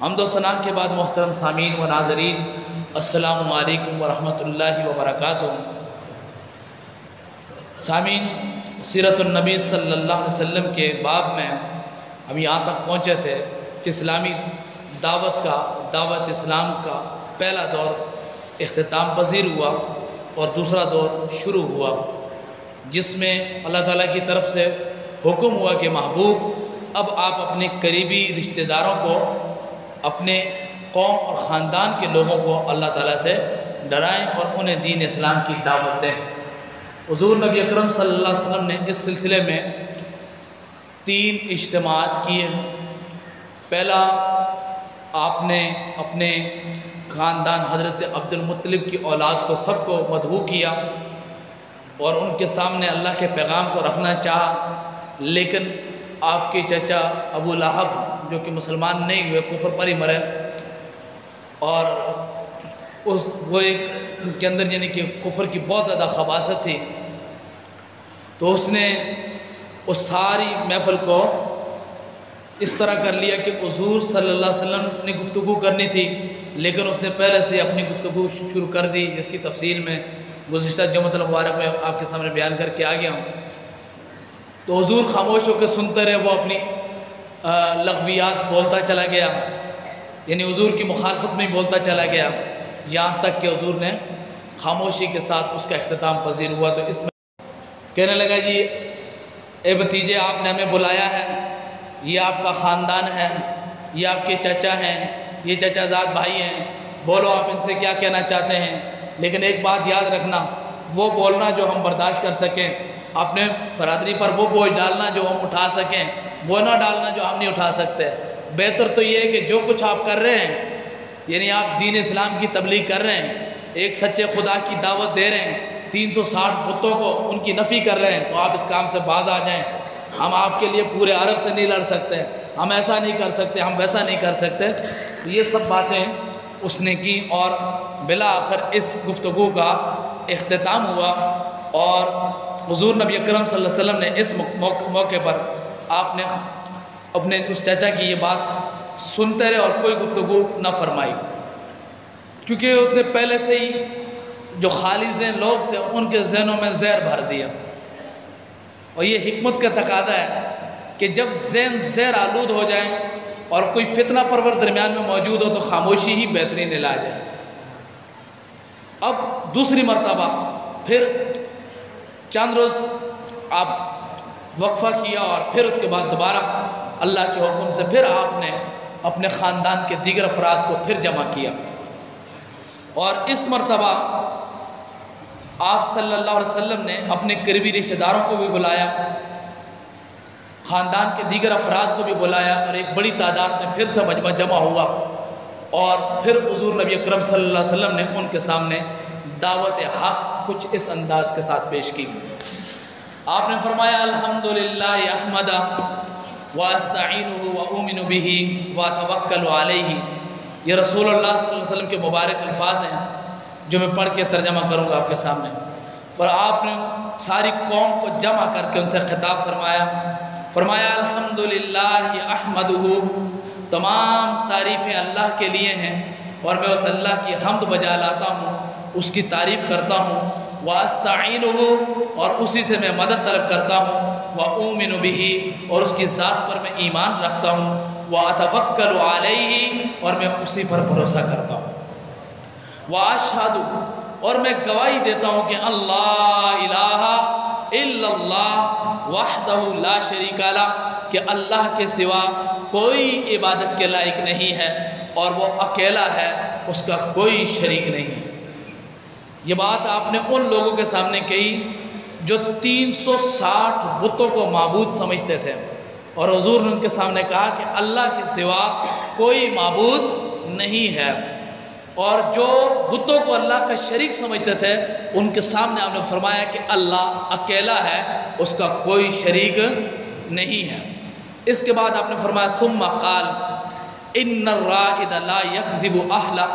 حمد و ثنا کے بعد محترم سامعین و ناظرین، السلام علیکم ورحمۃ اللہ وبرکاتہ۔ سامعین، سیرت النبی صلی اللہ علیہ وسلم کے باب میں ہم یہاں تک پہنچے تھے کہ اسلامی دعوت اسلام کا پہلا دور اختتام پذیر ہوا اور دوسرا دور شروع ہوا، جس میں اللہ تعالیٰ کی طرف سے حکم ہوا کہ محبوب اب آپ اپنے قریبی رشتہ داروں کو، اپنے قوم اور خاندان کے لوگوں کو اللہ تعالیٰ سے ڈرائیں اور انہیں دین اسلام کی دعوت دیں۔ حضور نبی اکرم صلی اللہ علیہ وسلم نے اس سلسلے میں 3 اجتماعات کیے۔ پہلا، آپ نے اپنے خاندان حضرت عبد المطلب کی اولاد کو سب کو مدعو کیا اور ان کے سامنے اللہ کے پیغام کو رکھنا چاہا، لیکن آپ کے چچا ابو لہب جو کہ مسلمان نہیں ہوئے، کفر پر ہی مرے، اور وہ ایک ان کے اندر یعنی کہ کفر کی بہت زیادہ خباثت تھی، تو اس نے اس ساری محفل کو اس طرح کر لیا کہ حضور صلی اللہ علیہ وسلم نے گفتگو کرنی تھی، لیکن اس نے پہلے سے اپنی گفتگو شروع کر دی، جس کی تفصیل میں گزشتہ جمعۃ المبارک میں آپ کے سامنے بیان کر کے آ گیا ہوں۔ تو حضور خاموش ہو کے سنتے رہے، وہ اپنی لغویات بولتا چلا گیا، یعنی حضور کی مخالفت میں بولتا چلا گیا، یہاں تک کہ حضور نے خاموشی کے ساتھ اس کا اختتام پذیر ہوا۔ تو اس میں کہنے لگا، جی اے بھتیجے، آپ نے ہمیں بلایا ہے، یہ آپ کا خاندان ہے، یہ آپ کے چچا ہیں، یہ چچا زاد بھائی ہیں، بولو آپ ان سے کیا کہنا چاہتے ہیں، لیکن ایک بات یاد رکھنا، وہ بولنا جو ہم برداشت کر سکیں، اپنے برادری پر وہ بوجھ ڈالنا جو ہم اٹھا سکیں، وہ نہ ڈالنا جو ہم نہیں اٹھا سکتے۔ بہتر تو یہ ہے کہ جو کچھ آپ کر رہے ہیں، یعنی آپ دین اسلام کی تبلیغ کر رہے ہیں، ایک سچے خدا کی دعوت دے رہے ہیں، 360 بتوں کو ان کی نفی کر رہے ہیں، تو آپ اس کام سے باز آ جائیں۔ ہم آپ کے لیے پورے عرب سے نہیں لڑ سکتے، ہم ایسا نہیں کر سکتے، ہم ویسا نہیں کر سکتے۔ یہ سب باتیں اس نے کی اور بالآخر اس گفتگو کا اختتام ہوا، اور حضور نبی اکرم صلی اللہ علیہ وسلم نے اس موقع پر آپ نے اپنے اس چچا کی یہ بات سنتے رہے اور کوئی گفتگو نہ فرمائی، کیونکہ اس نے پہلے سے ہی جو خالی ذہن لوگ تھے ان کے ذہنوں میں زہر بھر دیا، اور یہ حکمت کا تقاضا ہے کہ جب ذہن زہر آلود ہو جائیں اور کوئی فتنہ پرور درمیان میں موجود ہو تو خاموشی ہی بہترین علاج ہے۔ اب دوسری مرتبہ پھر چند روز آپ وقفہ کیا، اور پھر اس کے بعد دوبارہ اللہ کے حکم سے پھر آپ نے اپنے خاندان کے دیگر افراد کو پھر جمع کیا، اور اس مرتبہ آپ صلی اللہ علیہ وسلم نے اپنے قریبی رشتہ داروں کو بھی بلایا، خاندان کے دیگر افراد کو بھی بلایا، اور ایک بڑی تعداد میں پھر سے مجمع جمع ہوا، اور پھر حضور نبی اکرم صلی اللہ علیہ وسلم نے ان کے سامنے دعوت حق کچھ اس انداز کے ساتھ پیش کی۔ آپ نے فرمایا، الحمدللہ احمد واستعینہ واؤمن بہ واتوکل علیہ۔ یہ رسول اللہ صلی اللہ علیہ وسلم کے مبارک الفاظ ہیں جو میں پڑھ کے ترجمہ کروں گا آپ کے سامنے، اور آپ نے ساری قوم کو جمع کر کے ان سے خطاب فرمایا الحمدللہ احمدہ، تمام تعریفیں اللہ کے لیے ہیں اور میں اس اللہ کی حمد بجا لاتا ہوں، اس کی تعریف کرتا ہوں، واستعینہ، اور اسی سے میں مدد طلب کرتا ہوں، واؤمن بہ، اور اس کی ذات پر میں ایمان رکھتا ہوں، واتوکل علیہ، اور میں اسی پر بھروسہ کرتا ہوں، واشہد، اور میں گواہی دیتا ہوں کہ اللہ الہ الا اللہ وحدہ لا شریک لہ، کہ اللہ کے سوا کوئی عبادت کے لائق نہیں ہے اور وہ اکیلا ہے، اس کا کوئی شریک نہیں ہے۔ یہ بات آپ نے ان لوگوں کے سامنے کہی جو 360 بتوں کو معبود سمجھتے تھے، اور حضور نے ان کے سامنے کہا کہ اللہ کے سوا کوئی معبود نہیں ہے، اور جو بتوں کو اللہ کا شریک سمجھتے تھے ان کے سامنے آپ نے فرمایا کہ اللہ اکیلا ہے، اس کا کوئی شریک نہیں ہے۔ اس کے بعد آپ نے فرمایا ثم قال ان الرائد لا یکذب اہلہ،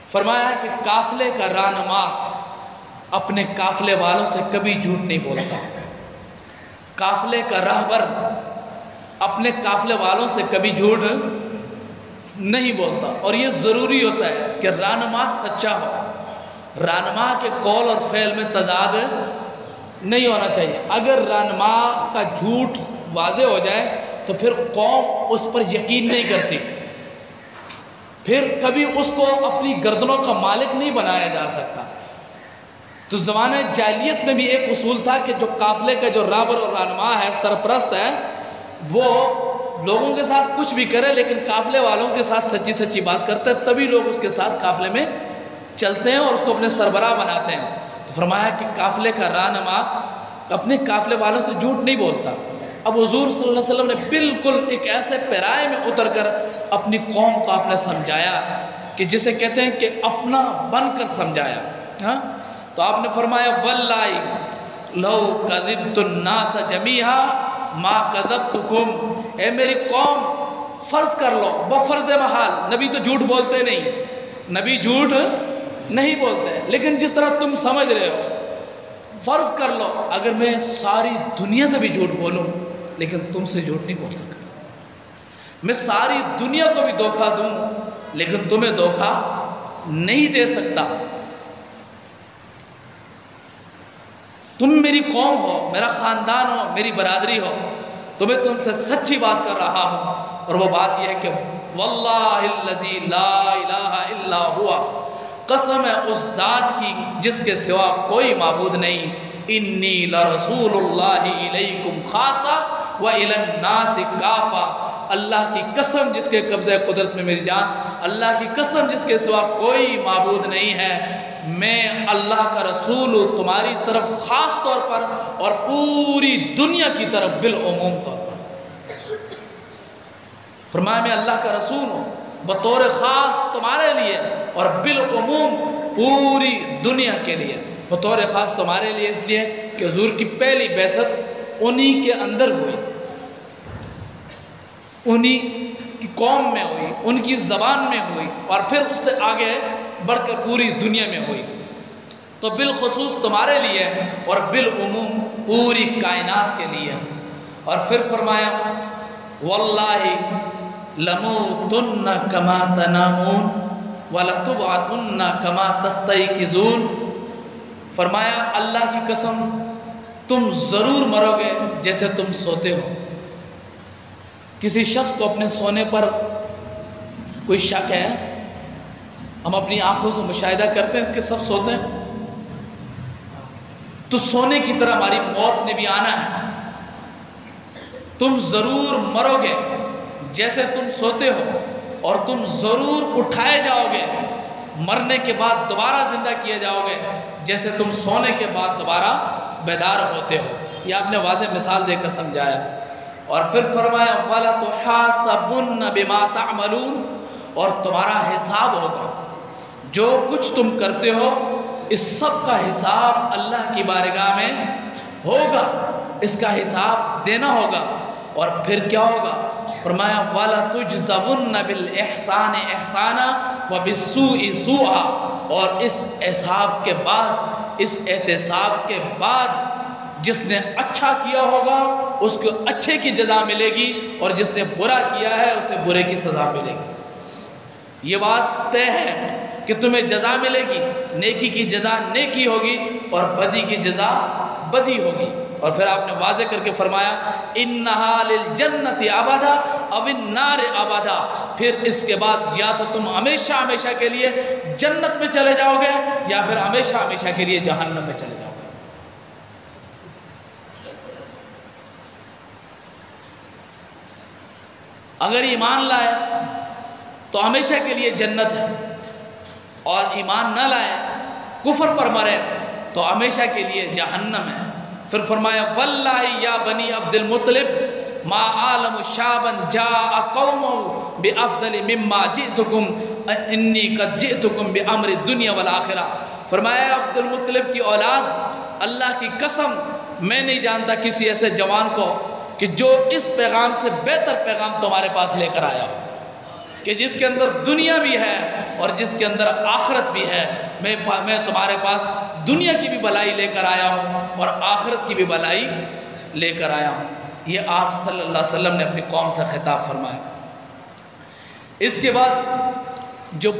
فرمایا کہ قافلے کا رہنما اپنے قافلے والوں سے کبھی جھوٹ نہیں بولتا، قافلے کا رہبر اپنے قافلے والوں سے کبھی جھوٹ نہیں بولتا. اور یہ ضروری ہوتا ہے کہ رہنما سچا ہو. رہنما کے قول اور فعل میں تضاد نہیں ہونا چاہیے. اگر رہنما کا جھوٹ واضح ہو جائے تو پھر قوم اس پر یقین نہیں کرتی، پھر کبھی اس کو اپنی گردنوں کا مالک نہیں بنایا جا سکتا. تو زمانہ جاہلیت میں بھی ایک اصول تھا کہ جو قافلے کا جو رابر اور رہنما ہے، سرپرست ہے، وہ لوگوں کے ساتھ کچھ بھی کرے لیکن قافلے والوں کے ساتھ سچی سچی بات کرتے ہیں، تبھی لوگ اس کے ساتھ قافلے میں چلتے ہیں اور اس کو اپنے سربراہ بناتے ہیں. تو فرمایا کہ قافلے کا رہنما اپنے قافلے والوں سے جھوٹ نہیں بولتا. اب حضور صلی اللہ علیہ وسلم نے بالکل ایک ایسے پیرائے میں اتر کر اپنی قوم کو آپ نے سمجھایا کہ جسے کہتے ہیں کہ اپنا بن کر سمجھایا. ہاں تو آپ نے فرمایا واللہ لو کذبت الناس جمیعا ما کذبتکم. اے میری قوم فرض کر لو بفرض محال، نبی تو جھوٹ بولتے نہیں، نبی جھوٹ نہیں بولتے، لیکن جس طرح تم سمجھ رہے ہو فرض کر لو اگر میں ساری دنیا سے بھی جھوٹ بولوں لیکن تم سے جھوٹ نہیں بول سکتا. میں ساری دنیا کو بھی دھوکہ دوں لیکن تمہیں دھوکہ نہیں دے سکتا. تم میری قوم ہو، میرا خاندان ہو، میری برادری ہو، تمہیں تم سے سچی بات کر رہا ہوں. اور وہ بات یہ ہے کہ واللہ الذی لا الہ الا ہوا، قسم ہے اس ذات کی جس کے سوا کوئی معبود نہیں، انی لرسول اللہ الیکم خاصہ وإلی الناس کافہ. اللہ کی قسم جس کے قبضہ قدرت میں میری جان، اللہ کی قسم جس کے سوا کوئی معبود نہیں ہے، میں اللہ کا رسول ہوں تمہاری طرف خاص طور پر اور پوری دنیا کی طرف بالعموم طور پر. فرمایا میں اللہ کا رسول ہوں بطور خاص تمہارے لیے اور بالعموم پوری دنیا کے لیے. بطور خاص تمہارے لیے اس لیے کہ حضور کی پہلی بعثت انہی کے اندر ہوئی، انہی کی قوم میں ہوئی، ان کی زبان میں ہوئی، اور پھر اس سے آگے بڑھ کر پوری دنیا میں ہوئی. تو بالخصوص تمہارے لیے اور بالعموم پوری کائنات کے لیے. اور پھر فرمایا واللہ لموتن کما تنامون ولتبعثن کما تستيقظون. فرمایا اللہ کی قسم تم ضرور مرو گے جیسے تم سوتے ہو. کسی شخص کو اپنے سونے پر کوئی شک ہے؟ ہم اپنی آنکھوں سے مشاہدہ کرتے ہیں اس کے سب سوتے ہیں. تو سونے کی طرح ہماری موت نے بھی آنا ہے. تم ضرور مرو گے جیسے تم سوتے ہو اور تم ضرور اٹھائے جاؤ گے مرنے کے بعد دوبارہ زندہ کیے جاؤ گے جیسے تم سونے کے بعد دوبارہ بیدار ہوتے ہو. یہ آپ نے واضح مثال دے کر سمجھایا. اور پھر فرمایا وَلَتُحَاسَبُنَّ بِمَا تَعْمَلُونَ. اور تمہارا حساب ہوگا، جو کچھ تم کرتے ہو اس سب کا حساب اللہ کی بارگاہ میں ہوگا، اس کا حساب دینا ہوگا. اور پھر کیا ہوگا؟ فرمایا وَلَتُجْزَوُنَّ بِالْإِحْسَانِ إِحْسَانًا وَبِالسُّوءِ سُوءًا. اور اس حساب کے بعد، اس احتساب کے بعد جس نے اچھا کیا ہوگا اس کو اچھے کی جزا ملے گی اور جس نے برا کیا ہے اسے برے کی سزا ملے گی. یہ بات طے ہے کہ تمہیں جزا ملے گی، نیکی کی جزا نیکی ہوگی اور بدی کی جزا بدی ہوگی. اور پھر آپ نے واضح کر کے فرمایا انہا للجنت ابدا او النار ابدا. پھر اس کے بعد یا تو تم ہمیشہ ہمیشہ کے لیے جنت میں چلے جاؤ گے یا پھر ہمیشہ ہمیشہ کے لیے جہنم میں چلے جاؤ گے. اگر ایمان لائے تو ہمیشہ کے لیے جنت ہے، اور ایمان نہ لائے کفر پر مرے تو ہمیشہ کے لیے جہنم ہے. پھر فرمایا واللہ یا بنی عبد المطلب ما عالم شعبا جاء قومه بافضل مما جئتکم انی قد جئتکم بامر الدنیا والآخرہ. فرمایا عبد المطلب کی اولاد، اللہ کی قسم میں نہیں جانتا کسی ایسے جوان کو کہ جو اس پیغام سے بہتر پیغام تمہارے پاس لے کر آیا ہو، کہ جس کے اندر دنیا بھی ہے اور جس کے اندر آخرت بھی ہے. میں تمہارے پاس دنیا کی بھی بلائی لے کر آیا ہوں اور آخرت کی بھی بلائی لے کر آیا ہوں. یہ آپ صلی اللہ علیہ وسلم نے اپنی قوم سے خطاب فرمایا. اس کے بعد جو